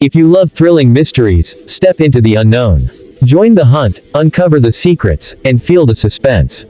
If you love thrilling mysteries, step into the unknown. Join the hunt, uncover the secrets, and feel the suspense.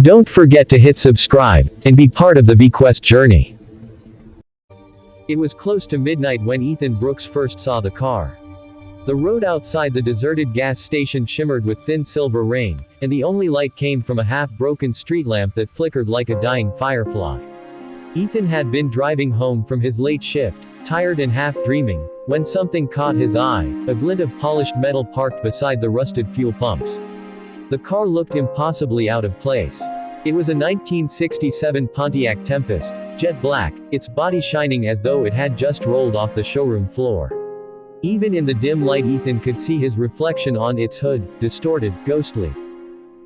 Don't forget to hit subscribe, and be part of the V-Quest journey. It was close to midnight when Ethan Brooks first saw the car. The road outside the deserted gas station shimmered with thin silver rain, and the only light came from a half-broken street lamp that flickered like a dying firefly. Ethan had been driving home from his late shift, tired and half-dreaming, when something caught his eye, a glint of polished metal parked beside the rusted fuel pumps. The car looked impossibly out of place. It was a 1967 Pontiac Tempest, jet black, its body shining as though it had just rolled off the showroom floor. Even in the dim light Ethan could see his reflection on its hood, distorted, ghostly.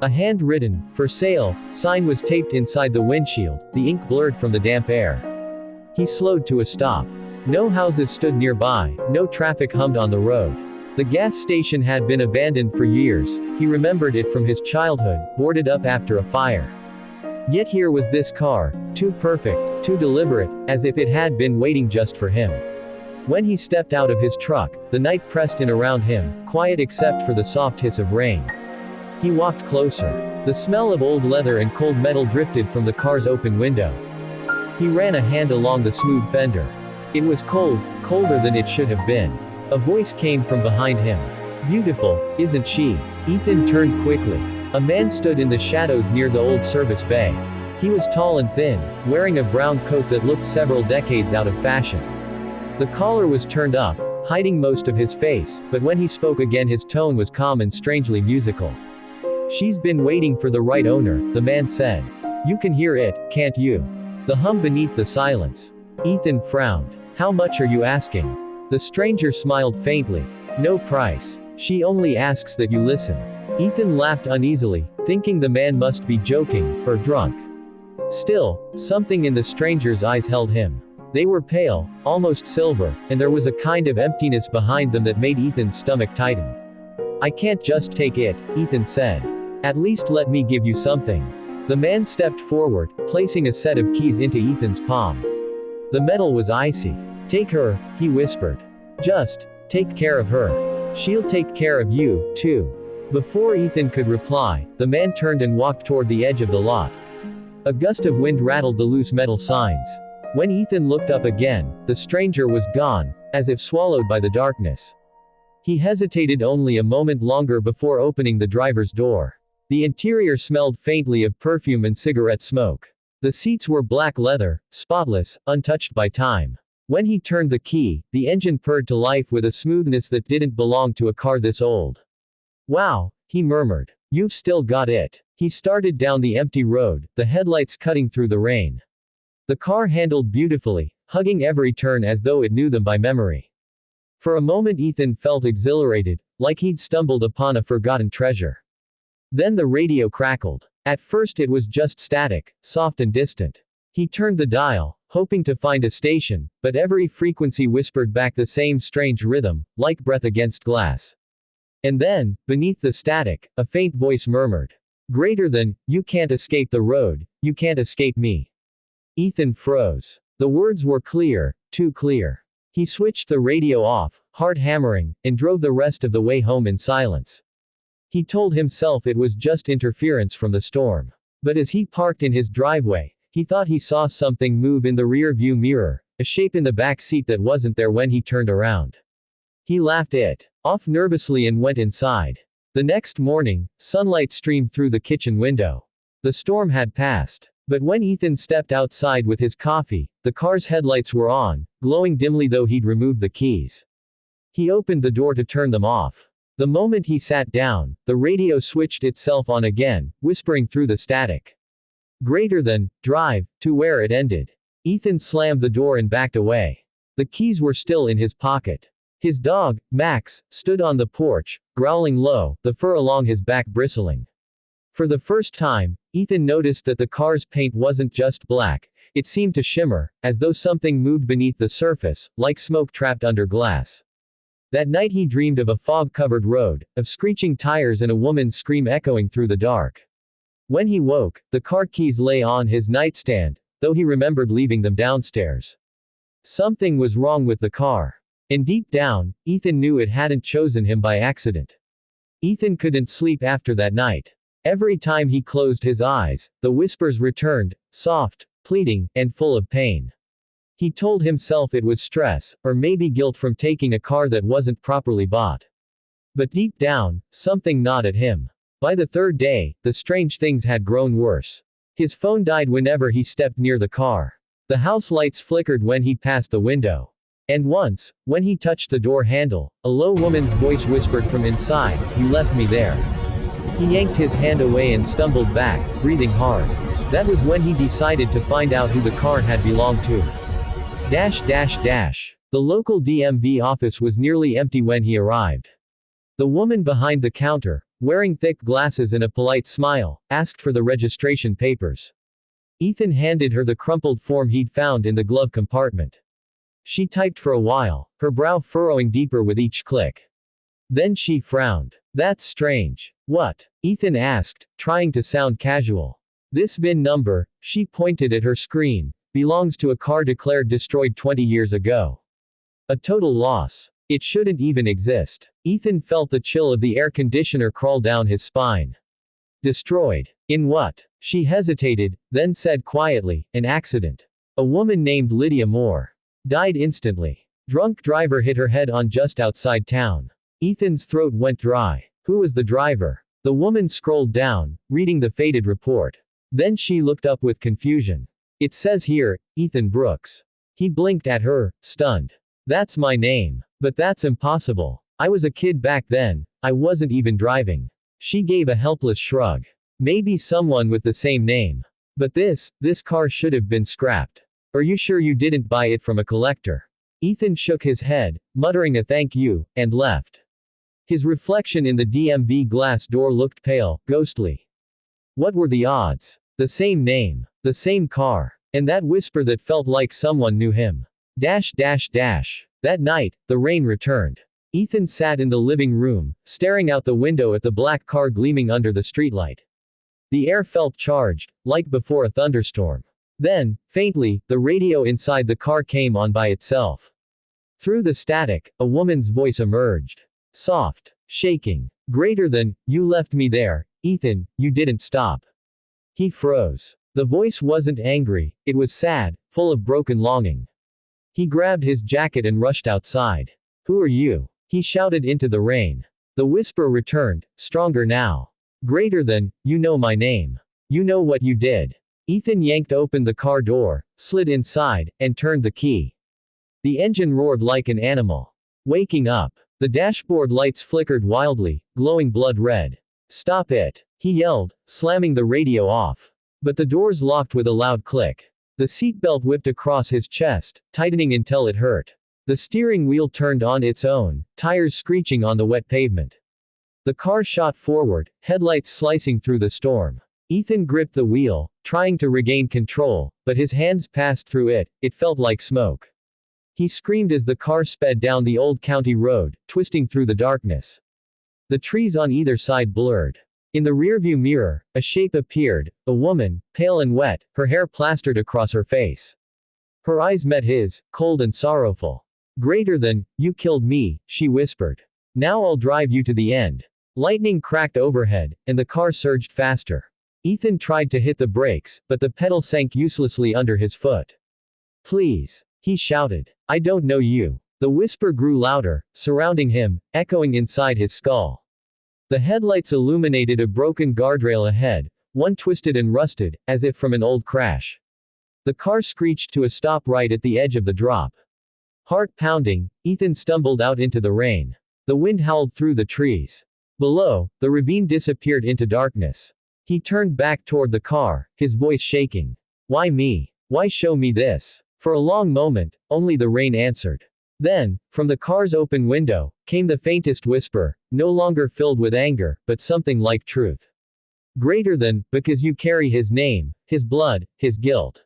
A hand-written, "For sale," sign was taped inside the windshield, the ink blurred from the damp air. He slowed to a stop. No houses stood nearby, no traffic hummed on the road. The gas station had been abandoned for years, he remembered it from his childhood, boarded up after a fire. Yet here was this car, too perfect, too deliberate, as if it had been waiting just for him. When he stepped out of his truck, the night pressed in around him, quiet except for the soft hiss of rain. He walked closer. The smell of old leather and cold metal drifted from the car's open window. He ran a hand along the smooth fender. It was cold, colder than it should have been. A voice came from behind him. "Beautiful, isn't she?" Ethan turned quickly. A man stood in the shadows near the old service bay. He was tall and thin, wearing a brown coat that looked several decades out of fashion. The collar was turned up, hiding most of his face, but when he spoke again his tone was calm and strangely musical. "She's been waiting for the right owner," the man said. "You can hear it, can't you? The hum beneath the silence." Ethan frowned. "How much are you asking?" The stranger smiled faintly. "No price. She only asks that you listen." Ethan laughed uneasily, thinking the man must be joking, or drunk. Still, something in the stranger's eyes held him. They were pale, almost silver, and there was a kind of emptiness behind them that made Ethan's stomach tighten. "I can't just take it," Ethan said. "At least let me give you something." The man stepped forward, placing a set of keys into Ethan's palm. The metal was icy. "Take her," he whispered. "Just take care of her. She'll take care of you, too." Before Ethan could reply, the man turned and walked toward the edge of the lot. A gust of wind rattled the loose metal signs. When Ethan looked up again, the stranger was gone, as if swallowed by the darkness. He hesitated only a moment longer before opening the driver's door. The interior smelled faintly of perfume and cigarette smoke. The seats were black leather, spotless, untouched by time. When he turned the key, the engine purred to life with a smoothness that didn't belong to a car this old. "Wow," he murmured. "You've still got it." He started down the empty road, the headlights cutting through the rain. The car handled beautifully, hugging every turn as though it knew them by memory. For a moment Ethan felt exhilarated, like he'd stumbled upon a forgotten treasure. Then the radio crackled. At first it was just static, soft and distant. He turned the dial, hoping to find a station, but every frequency whispered back the same strange rhythm, like breath against glass. And then, beneath the static, a faint voice murmured. "Greater than, you can't escape the road, you can't escape me." Ethan froze. The words were clear, too clear. He switched the radio off, hard hammering, and drove the rest of the way home in silence. He told himself it was just interference from the storm. But as he parked in his driveway, he thought he saw something move in the rearview mirror, a shape in the back seat that wasn't there when he turned around. He laughed it off nervously and went inside. The next morning, sunlight streamed through the kitchen window. The storm had passed. But when Ethan stepped outside with his coffee, the car's headlights were on, glowing dimly though he'd removed the keys. He opened the door to turn them off. The moment he sat down, the radio switched itself on again, whispering through the static. "Greater than, drive, to where it ended." Ethan slammed the door and backed away. The keys were still in his pocket. His dog, Max, stood on the porch, growling low, the fur along his back bristling. For the first time, Ethan noticed that the car's paint wasn't just black, it seemed to shimmer, as though something moved beneath the surface, like smoke trapped under glass. That night he dreamed of a fog-covered road, of screeching tires and a woman's scream echoing through the dark. When he woke, the car keys lay on his nightstand, though he remembered leaving them downstairs. Something was wrong with the car. And deep down, Ethan knew it hadn't chosen him by accident. Ethan couldn't sleep after that night. Every time he closed his eyes, the whispers returned, soft, pleading, and full of pain. He told himself it was stress, or maybe guilt from taking a car that wasn't properly bought. But deep down, something gnawed at him. By the third day, the strange things had grown worse. His phone died whenever he stepped near the car. The house lights flickered when he passed the window. And once, when he touched the door handle, a low woman's voice whispered from inside, "You left me there." He yanked his hand away and stumbled back, breathing hard. That was when he decided to find out who the car had belonged to. The local DMV office was nearly empty when he arrived. The woman behind the counter, wearing thick glasses and a polite smile, asked for the registration papers. Ethan handed her the crumpled form he'd found in the glove compartment. She typed for a while, her brow furrowing deeper with each click. Then she frowned. "That's strange." "What?" Ethan asked, trying to sound casual. "This VIN number," she pointed at her screen, "belongs to a car declared destroyed 20 years ago. A total loss. It shouldn't even exist." Ethan felt the chill of the air conditioner crawl down his spine. "Destroyed? In what?" She hesitated, then said quietly, "An accident. A woman named Lydia Moore. Died instantly. Drunk driver hit her head on just outside town." Ethan's throat went dry. "Who was the driver?" The woman scrolled down, reading the faded report. Then she looked up with confusion. "It says here, Ethan Brooks." He blinked at her, stunned. "That's my name. But that's impossible. I was a kid back then, I wasn't even driving." She gave a helpless shrug. "Maybe someone with the same name. But this car should have been scrapped. Are you sure you didn't buy it from a collector?" Ethan shook his head, muttering a thank you, and left. His reflection in the DMV glass door looked pale, ghostly. What were the odds? The same name. The same car. And that whisper that felt like someone knew him. That night, the rain returned. Ethan sat in the living room, staring out the window at the black car gleaming under the streetlight. The air felt charged, like before a thunderstorm. Then, faintly, the radio inside the car came on by itself. Through the static, a woman's voice emerged. Soft. Shaking. "Greater than, you left me there, Ethan, you didn't stop." He froze. The voice wasn't angry, it was sad, full of broken longing. He grabbed his jacket and rushed outside. "Who are you?" he shouted into the rain. The whisper returned, stronger now. "Greater than, you know my name. You know what you did." Ethan yanked open the car door, slid inside, and turned the key. The engine roared like an animal. Waking up. The dashboard lights flickered wildly, glowing blood red. "Stop it!" he yelled, slamming the radio off. But the doors locked with a loud click. The seatbelt whipped across his chest, tightening until it hurt. The steering wheel turned on its own, tires screeching on the wet pavement. The car shot forward, headlights slicing through the storm. Ethan gripped the wheel, trying to regain control, but his hands passed through it, it felt like smoke. He screamed as the car sped down the old county road, twisting through the darkness. The trees on either side blurred. In the rearview mirror, a shape appeared, a woman, pale and wet, her hair plastered across her face. Her eyes met his, cold and sorrowful. "Greater than, you killed me," she whispered. "Now I'll drive you to the end." Lightning cracked overhead, and the car surged faster. Ethan tried to hit the brakes, but the pedal sank uselessly under his foot. "Please," he shouted. "I don't know you." The whisper grew louder, surrounding him, echoing inside his skull. The headlights illuminated a broken guardrail ahead, one twisted and rusted, as if from an old crash. The car screeched to a stop right at the edge of the drop. Heart pounding, Ethan stumbled out into the rain. The wind howled through the trees. Below, the ravine disappeared into darkness. He turned back toward the car, his voice shaking. "Why me? Why show me this?" For a long moment, only the rain answered. Then, from the car's open window, came the faintest whisper, no longer filled with anger, but something like truth. "Greater than, because you carry his name, his blood, his guilt."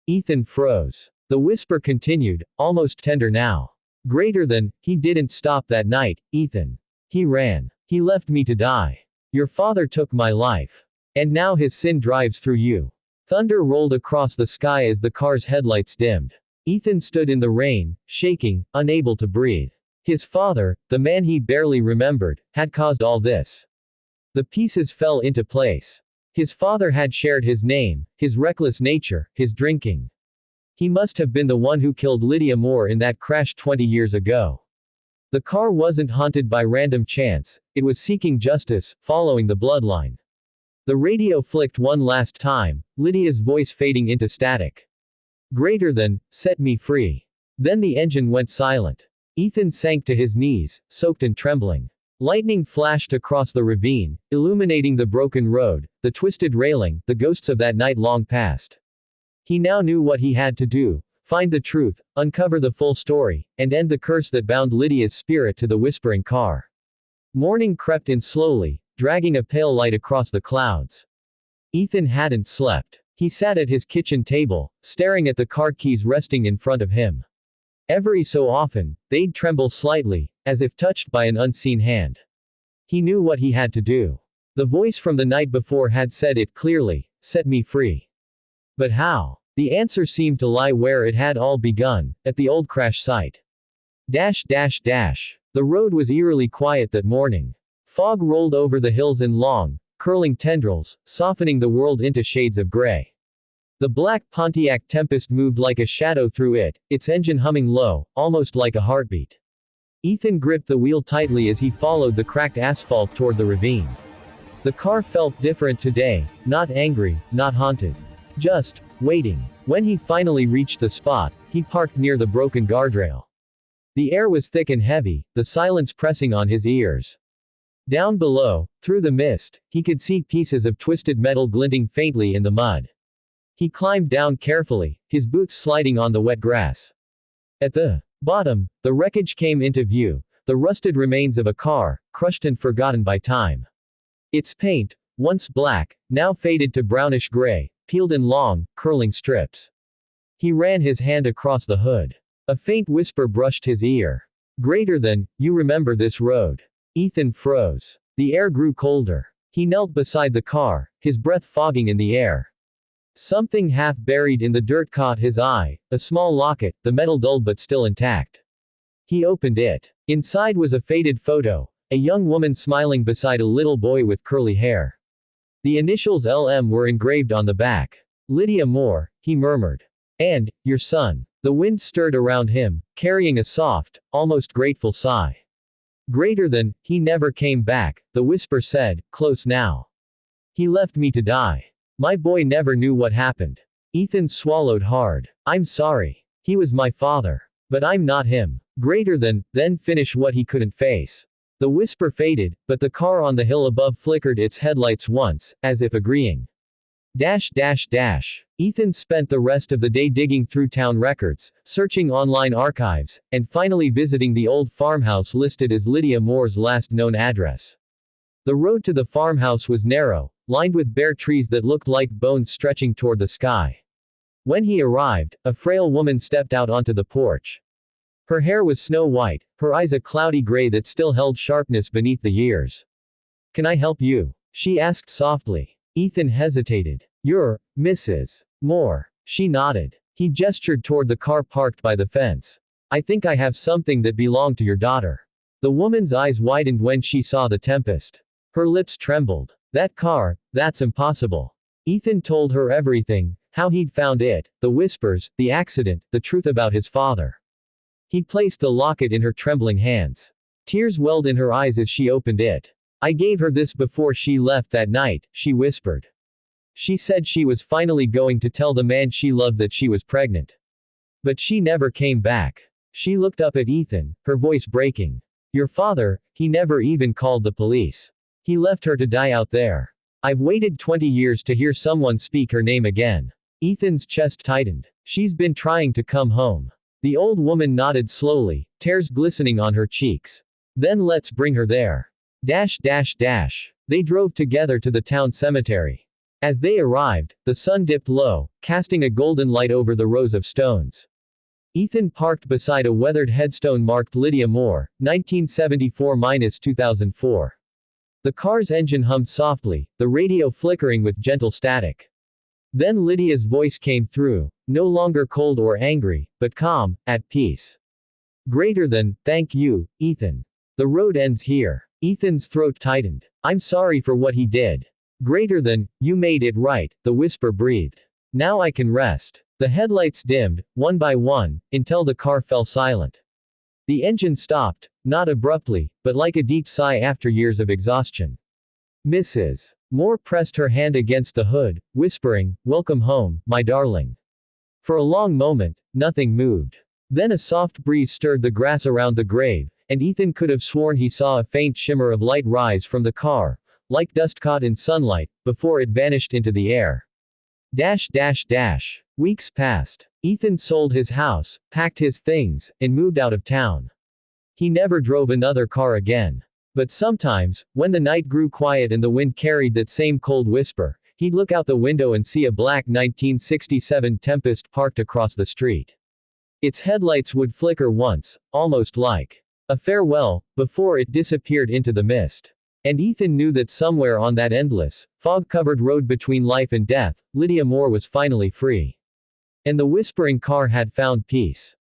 Ethan froze. The whisper continued, almost tender now. "Greater than, he didn't stop that night, Ethan. He ran. He left me to die. Your father took my life. And now his sin drives through you." Thunder rolled across the sky as the car's headlights dimmed. Ethan stood in the rain, shaking, unable to breathe. His father, the man he barely remembered, had caused all this. The pieces fell into place. His father had shared his name, his reckless nature, his drinking. He must have been the one who killed Lydia Moore in that crash 20 years ago. The car wasn't haunted by random chance, it was seeking justice, following the bloodline. The radio flicked one last time, Lydia's voice fading into static. Greater than, set me free. Then the engine went silent. Ethan sank to his knees, soaked and trembling. Lightning flashed across the ravine, illuminating the broken road, the twisted railing, the ghosts of that night long past. He now knew what he had to do: find the truth, uncover the full story, and end the curse that bound Lydia's spirit to the whispering car. Morning crept in slowly, dragging a pale light across the clouds. Ethan hadn't slept. He sat at his kitchen table, staring at the car keys resting in front of him. Every so often, they'd tremble slightly, as if touched by an unseen hand. He knew what he had to do. The voice from the night before had said it clearly: set me free. But how? The answer seemed to lie where it had all begun, at the old crash site. The road was eerily quiet that morning. Fog rolled over the hills in long, curling tendrils, softening the world into shades of gray. The black Pontiac Tempest moved like a shadow through it, its engine humming low, almost like a heartbeat. Ethan gripped the wheel tightly as he followed the cracked asphalt toward the ravine. The car felt different today, not angry, not haunted. Just waiting. When he finally reached the spot, he parked near the broken guardrail. The air was thick and heavy, the silence pressing on his ears. Down below, through the mist, he could see pieces of twisted metal glinting faintly in the mud. He climbed down carefully, his boots sliding on the wet grass. At the bottom, the wreckage came into view, the rusted remains of a car, crushed and forgotten by time. Its paint, once black, now faded to brownish gray, peeled in long, curling strips. He ran his hand across the hood. A faint whisper brushed his ear. Greater than, you remember this road. Ethan froze. The air grew colder. He knelt beside the car, his breath fogging in the air. Something half buried in the dirt caught his eye, a small locket, the metal dulled but still intact. He opened it. Inside was a faded photo, a young woman smiling beside a little boy with curly hair. The initials LM were engraved on the back. Lydia Moore, he murmured. And, your son. The wind stirred around him, carrying a soft, almost grateful sigh. Greater than, he never came back, the whisper said, close now. He left me to die. My boy never knew what happened. Ethan swallowed hard. I'm sorry. He was my father. But I'm not him. Greater than, then finish what he couldn't face. The whisper faded, but the car on the hill above flickered its headlights once, as if agreeing. Ethan spent the rest of the day digging through town records, searching online archives, and finally visiting the old farmhouse listed as Lydia Moore's last known address. The road to the farmhouse was narrow, lined with bare trees that looked like bones stretching toward the sky. When he arrived, a frail woman stepped out onto the porch. Her hair was snow white, her eyes a cloudy gray that still held sharpness beneath the years. Can I help you? She asked softly. Ethan hesitated. You're Mrs. Moore. She nodded. He gestured toward the car parked by the fence. I think I have something that belonged to your daughter. The woman's eyes widened when she saw the Tempest. Her lips trembled. That car, that's impossible. Ethan told her everything, how he'd found it, the whispers, the accident, the truth about his father. He placed the locket in her trembling hands. Tears welled in her eyes as she opened it. I gave her this before she left that night, she whispered. She said she was finally going to tell the man she loved that she was pregnant. But she never came back. She looked up at Ethan, her voice breaking. Your father, he never even called the police. He left her to die out there. I've waited 20 years to hear someone speak her name again. Ethan's chest tightened. She's been trying to come home. The old woman nodded slowly, tears glistening on her cheeks. Then let's bring her there. They drove together to the town cemetery. As they arrived, the sun dipped low, casting a golden light over the rows of stones. Ethan parked beside a weathered headstone marked Lydia Moore, 1974-2004. The car's engine hummed softly, the radio flickering with gentle static. Then Lydia's voice came through. No longer cold or angry, but calm, at peace. Greater than, thank you, Ethan. The road ends here. Ethan's throat tightened. I'm sorry for what he did. Greater than, you made it right, the whisper breathed. Now I can rest. The headlights dimmed, one by one, until the car fell silent. The engine stopped, not abruptly, but like a deep sigh after years of exhaustion. Mrs. Moore pressed her hand against the hood, whispering, welcome home, my darling. For a long moment, nothing moved. Then a soft breeze stirred the grass around the grave, and Ethan could have sworn he saw a faint shimmer of light rise from the car, like dust caught in sunlight, before it vanished into the air. Weeks passed. Ethan sold his house, packed his things, and moved out of town. He never drove another car again. But sometimes, when the night grew quiet and the wind carried that same cold whisper, he'd look out the window and see a black 1967 Tempest parked across the street. Its headlights would flicker once, almost like a farewell, before it disappeared into the mist. And Ethan knew that somewhere on that endless, fog-covered road between life and death, Lydia Moore was finally free. And the whispering car had found peace.